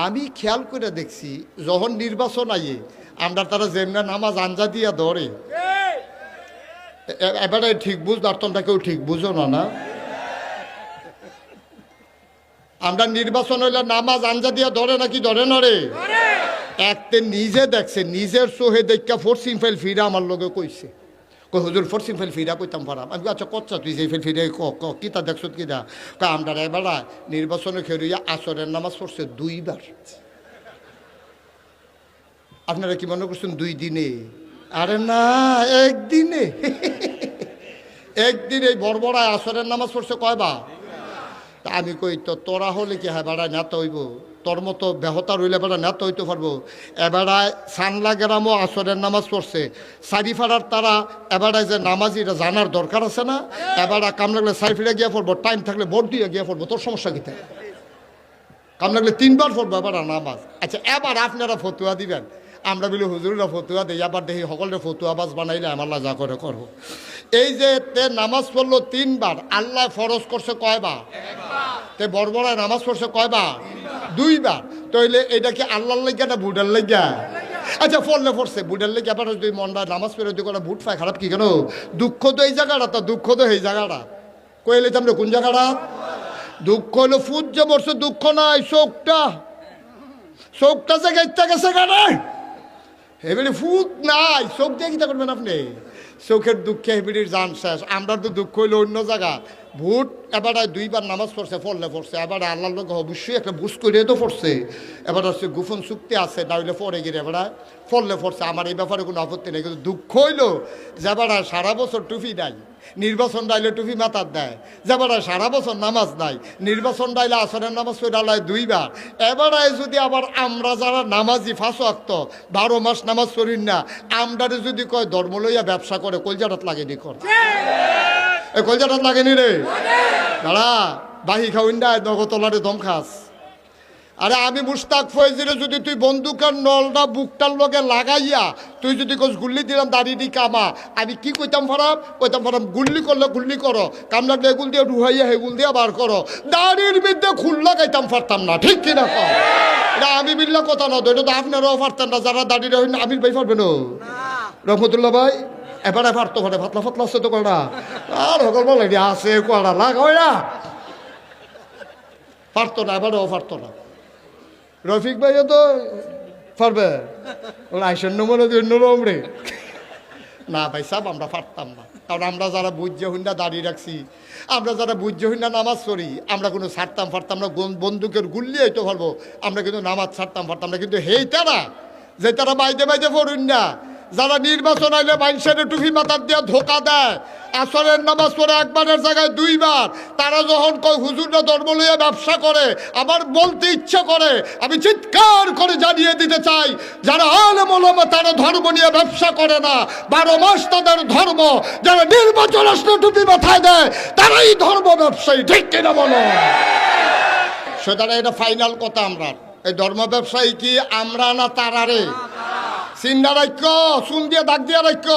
আমি খেয়াল করে দেখছি যখন নির্বাচন আইয়ে আমরা তারা যেমনা নামাজ আঞ্জা দিয়া ধরে এবারে ঠিক বুঝবার তোমরা কেউ ঠিক বুঝো না আমরা নির্বাচন হইলে নামাজ আঞ্জা দিয়া ধরে নাকি ধরে না রে একতে নিজে দেখছে নিজের চোহে দেখা ফোর্সিং ফাইল ফিরা আমার লগে কইছে কই হুজুর ফোর্সিং ফাইল ফিরা কইতাম পারাম আমি আচ্ছা কচ্ছা তুই সেই ফাইল ফিরে কিতা দেখছ কিনা আমরা এবার নির্বাচনে খেয়ে আসরের নামাজ পড়ছে 2 বার। আপনারা কি মনে করছেন 2 দিনে? আরে না, একদিনে। একদিন এই বড়বড়ায় আসরের নামাজ পড়ছে কয়বার? আমি কই তো তোরা হলে কি হ্যাঁ বেড়ায় নেতা হইব, তোর মতো বেহতা রইলে বেড়া নেতা হইতে পারবো। এবারায় সানলা গ্রামও আসরের নামাজ পড়ছে, সারিফাড়ার তারা এবারায় যে নামাজিরা জানার দরকার আছে না, এবারা কাম লাগলে সারিফিরা গিয়ে পড়বো, টাইম থাকলে ভোট দিয়ে গিয়ে পড়বো, তোর সমস্যা কী থাকে? কাম লাগলে 3 বার পড়বো এবার নামাজ। আচ্ছা এবার আপনারা ফতুয়া দিবেন, আমরা বলি হুজুররা ফতুয়া দিই, আবার দেখি সকলের ফতুয়া বাস বানাইলে আমার যা করে করবো। এই যে তে নামাজ পড়লো 3 বার, আল্লাহ ফরজ করছে কয়বার? তে বড়বড়ায় নামাজ পড়ছে কয়বার? 2 বার। তাইলে এটা কি আল্লাহর লাগিয়া না বুডার লাগিয়া? আচ্ছা পড়লে পড়ছে বুডার লাগিয়া, আবার যদি মনটা নামাজ পড়ে যদি করে বুট পায় খারাপ কি কেন? দুঃখ তো এই জায়গাটা, তো দুঃখ তো এই জায়গাটা কইলে আমরা কোন জায়গাটা? দুঃখ হলো ফুট যে পড়ছে, দুঃখ নাই চোখটা, চোখটা যে গেছে গেছে গানে হেবিড়ি ফুট নাই, চোখ দিয়ে কিতা করবেন আপনি? চোখের দুঃখে হেবিড়ির জান শেষ। আমরা তো দুঃখ হইলো অন্য জায়গা। ভোট এবার 2 বার নামাজ পড়ছে, ফললে পড়ছে, এবার আল্লাহর লোক অবশ্যই একটা বুঝ করে তো পড়ছে। এবার হচ্ছে গোপন চুক্তি আছে, না হইলে পরে গিয়ে এবার ফললে পড়ছে। আমার এই ব্যাপারে কোনো আপত্তি নেই, কিন্তু দুঃখ হইলো যাবারা সারা বছর টুপি নাই, নির্বাচন ডাইলে টুপি মাথার দেয়, যাবারা সারা বছর নামাজ নাই, নির্বাচন ডাইলে আসরের নামাজ পড়ে ডালায় 2 বার। এবারে যদি আবার আমরা যারা নামাজি 5 ওয়াক্ত 12 মাস নামাজ পড়িন না, আমরারে যদি কয় ধর্ম লইয়া ব্যবসা করে, কলজাটাত লাগেনি কর, এই কলজাটাত লাগেনি রে দাঁড়া বাহি খাওইন না নগতলারে দম খাস। আরে আমি মুশতাক ফয়েজিরে যদি তুই বন্দুকের নলটা বুকটার লগে লাগাইয়া তুই যদি কোচ গুল্লি দিলাম দাঁড়িয়ে কামা, আমি কি কইতাম ফারাম? কইতাম ফারাম গুল্লি করলে গুল্লি করো, কাম লাগলে এগুল দিয়ে ডুহাইয়া হেগুল দিয়ে বার করো, দাড়ির মধ্যে খুল লাগাইতাম পারতাম না, ঠিক কিনা কম? এটা আমি বিল্লা কথা না, এটা তো আপনারাও পারতেন না, যারা দাঁড়িয়ে হইন আমির ভাই পারবেন রহমতুল্লাহ ভাই। এবারে পারতো করে ফাতলা ফাতলা আছে তো কড়া, আর সকল বলে আছে কড়া লাগাই না, পারতো না, এবারেও পারতো না। রফিক ভাইও তো পারবে, আইসেন মনে নরম রে না ভাই সাহেব, আমরা পারতাম না। কারণ আমরা যারা বুঝে হুন্ডা দাঁড়িয়ে রাখছি, আমরা যারা বুঝে হুন্ডা নামাজ পড়ি, আমরা কোনো ছাড়তাম পারতাম না, বন্দুকের গুল্লি হইতে পারবো, আমরা কিন্তু নামাজ ছাড়তাম পারতাম না। কিন্তু হেই তারা যে তারা বাইদে বাইদে পড়ুন না, যারা নির্বাচন আইলে মানুষের টুপি মাথার দিয়ে ধোকা দেয়, আসরের নামাজ পড়ে একবারের জায়গায় 2 বার, তারা যখন কয় হুজুররা ধর্ম লইয়া ব্যবসা করে, আমার বলতে ইচ্ছা করে, আমি চিৎকার করে জানিয়ে দিতে চাই, যারা আলেম ওলামা তারা ধর্ম নিয়ে ব্যবসা করে না, 12 মাস তাদের ধর্ম, যারা নির্বাচন আসলে টুপি মাথায় দেয় তারাই ধর্ম ব্যবসায়ী, ঠিক কিনা বলো? সুতরাং এটা ফাইনাল কথা। আমরা এই ধর্ম ব্যবসায়ী কি আমরা না তারা রে? চিন্তা রাখ্য, চুন দিয়ে দাগ দিয়ে রাখ্য।